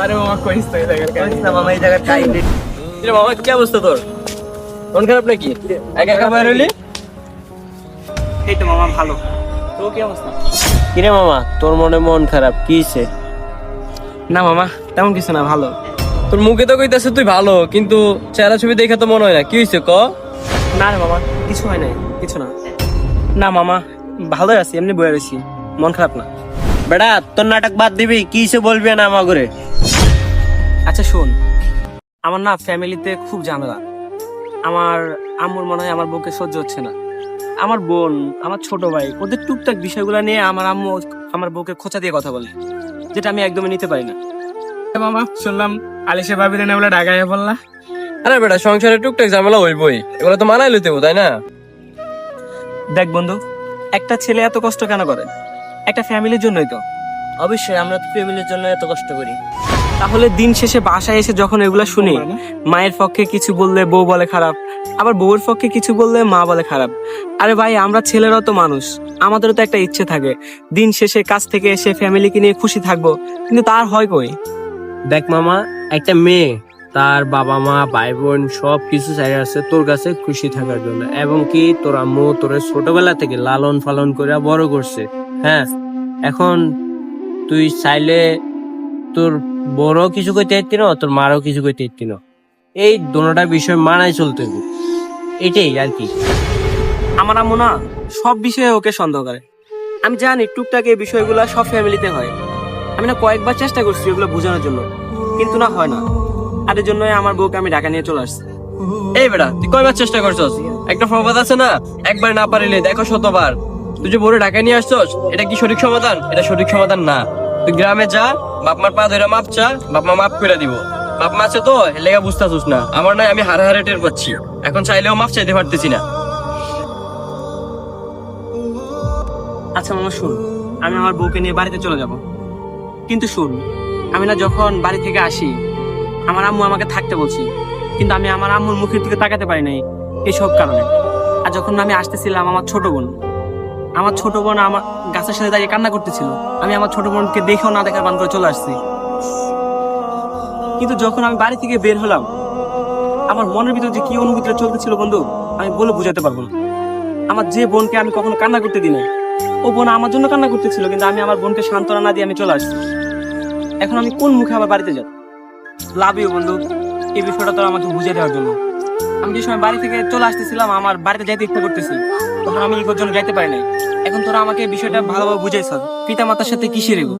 আরে মামা কইস তো এই জায়গার কইস না মামা, এই জায়গার কাহিনী। কিরে মামা, কি অবস্থা তোর? মন খারাপ নাকি? একা একা বাইরে হইলি? এই তো মামা ভালো। তো কি অবস্থা? কিরে মামা, তোর মন খারাপ কি হইছে? না মামা তেমন কিছু না, ভালো। তোর মুখে তো কইতাছে তুই ভালো, কিন্তু চেহারা ছবি দেখে তো মনে হয় না। কি হইছে ক? না রে মামা, কিছু হয় নাই, কিছু না। না মামা, ভালোই আছি, এমনি বয়ে রয়েছি, মন খারাপ না। বেটা, তোর নাটক বাদ দিবি, কি হইছে বলবি না আমা করে। আচ্ছা শোন, আমার না ফ্যামিলিতে খুব ঝামেলা। আমার আম্মুর মনে হয় আমার বউকে সহ্য হচ্ছে না। আমার বোন, আমার ছোট ভাই, ওদের টুকটাক বিষয়গুলো নিয়ে আমার আম্মু আমার বউকে খোঁচা দিয়ে কথা বলে, যেটা আমি একদমই নিতে পারি না। মামা শুনলাম আলিশা ভাবিরে না বলে ঢাকায় বললা। আরে বেটা, সংসারে টুকটাক ঝামেলা হইবই, এগুলো তো মানাই লইতে হবে, তাই না? দেখ বন্ধু, একটা ছেলে এত কষ্ট কেন করে? একটা ফ্যামিলির জন্যই তো। অবশ্যই আমরা তো ফ্যামিলির জন্য এত কষ্ট করি। তাহলে দিন শেষে বাসায় এসে যখন এগুলা শুনি, মায়ের পক্ষে কিছু বললে বউ বলে খারাপ, আবার বউয়ের পক্ষে কিছু বললে মা বলে খারাপ। আরে ভাই, আমরা ছেলেরাও তো মানুষ, আমাদেরও তো একটা ইচ্ছে থাকে দিন শেষে কাজ থেকে এসে ফ্যামিলিকে নিয়ে খুশি থাকবো, কিন্তু তার হয় কই? দেখ মামা, একটা মেয়ে তার বাবা মা ভাই বোন সব কিছু চাই আছে তোর কাছে খুশি থাকার জন্য, এবং কি তোর আম্মু তোর ছোটবেলা থেকে লালন পালন করে বড় করছে। হ্যাঁ, এখন তুই চাইলে তোর বড় কিছু কইতে পারতি না, তোর মারও কিছু কইতে পারতি না। এই দুটোটা বিষয় মানায় চলতে হবে, এটাই আর কি। আমার আম্মু না সব বিষয়ে ওকে সন্দেহ করে। আমি জানি টুকটাক এই বিষয়গুলো সব ফ্যামিলিতে হয়। আমি না কয়েকবার চেষ্টা করছি ওগুলো বোঝানোর জন্য, কিন্তু না হয় না। আর এর জন্যই আমার বউকে আমি ঢাকা নিয়ে চলে আসছি। এই বেটা, তুই কয়বার চেষ্টা করছস? একটা প্রবাদ আছে না, একবার না পারিলে দেখো শতবার। তুই যে বড় ঢাকায় নিয়ে আসছস, এটা কি সঠিক সমাধান? এটা সঠিক সমাধান না। তুই গ্রামে যা, বাপ মার পা ধরে মাপ চা, বাপ মা মাপ করে দিব। বাপ মা আছে তো লেগা বুঝতাছিস না, আমার নাই আমি হারে হারে টের পাচ্ছি। এখন চাইলেও মাপ চাইতে পারতেছি না। আচ্ছা মামা শুন, আমি আমার বউকে নিয়ে বাড়িতে চলে যাব, কিন্তু শুন, আমি না যখন বাড়ি থেকে আসি আমার আম্মু আমাকে থাকতে বলছি, কিন্তু আমি আমার আম্মুর মুখের দিকে তাকাতে পারি নাই এইসব কারণে। আর যখন আমি আসতেছিলাম, আমার ছোট বোন আমার গাছের সাথে দাঁড়িয়ে কান্না করতেছিল। আমি আমার ছোট বোনকে দেখেও না দেখার বান করে চলে আসছি। কিন্তু যখন আমি বাড়ি থেকে বের হলাম, আমার মনের ভিতরে যে কি অনুভূতিটা চলতেছিল বন্ধু, আমি বলে বুঝাতে পারবো না। আমার যে বোনকে আমি কখনো কান্না করতে দিই নাই, ও বোন আমার জন্য কান্না করতেছিল, কিন্তু আমি আমার বোনকে সান্ত্বনা না দিয়ে আমি চলে আসছি। এখন আমি কোন মুখে আবার বাড়িতে যাব? লাভ ইউ বন্ধু, এই বিষয়টা তো আমাকে বুঝিয়ে দেওয়ার জন্য। আমি যে সময় বাড়ি থেকে চলে আসতেছিলাম, আমার বাড়িতে যাইতে ইচ্ছা করতেছি, তখন আমি ইগোর জন্য যাইতে পারি নাই। এখন তোরা আমাকে এই বিষয়টা ভালোভাবে বুঝাইছ, পিতা মাতার সাথে কিসের এগো?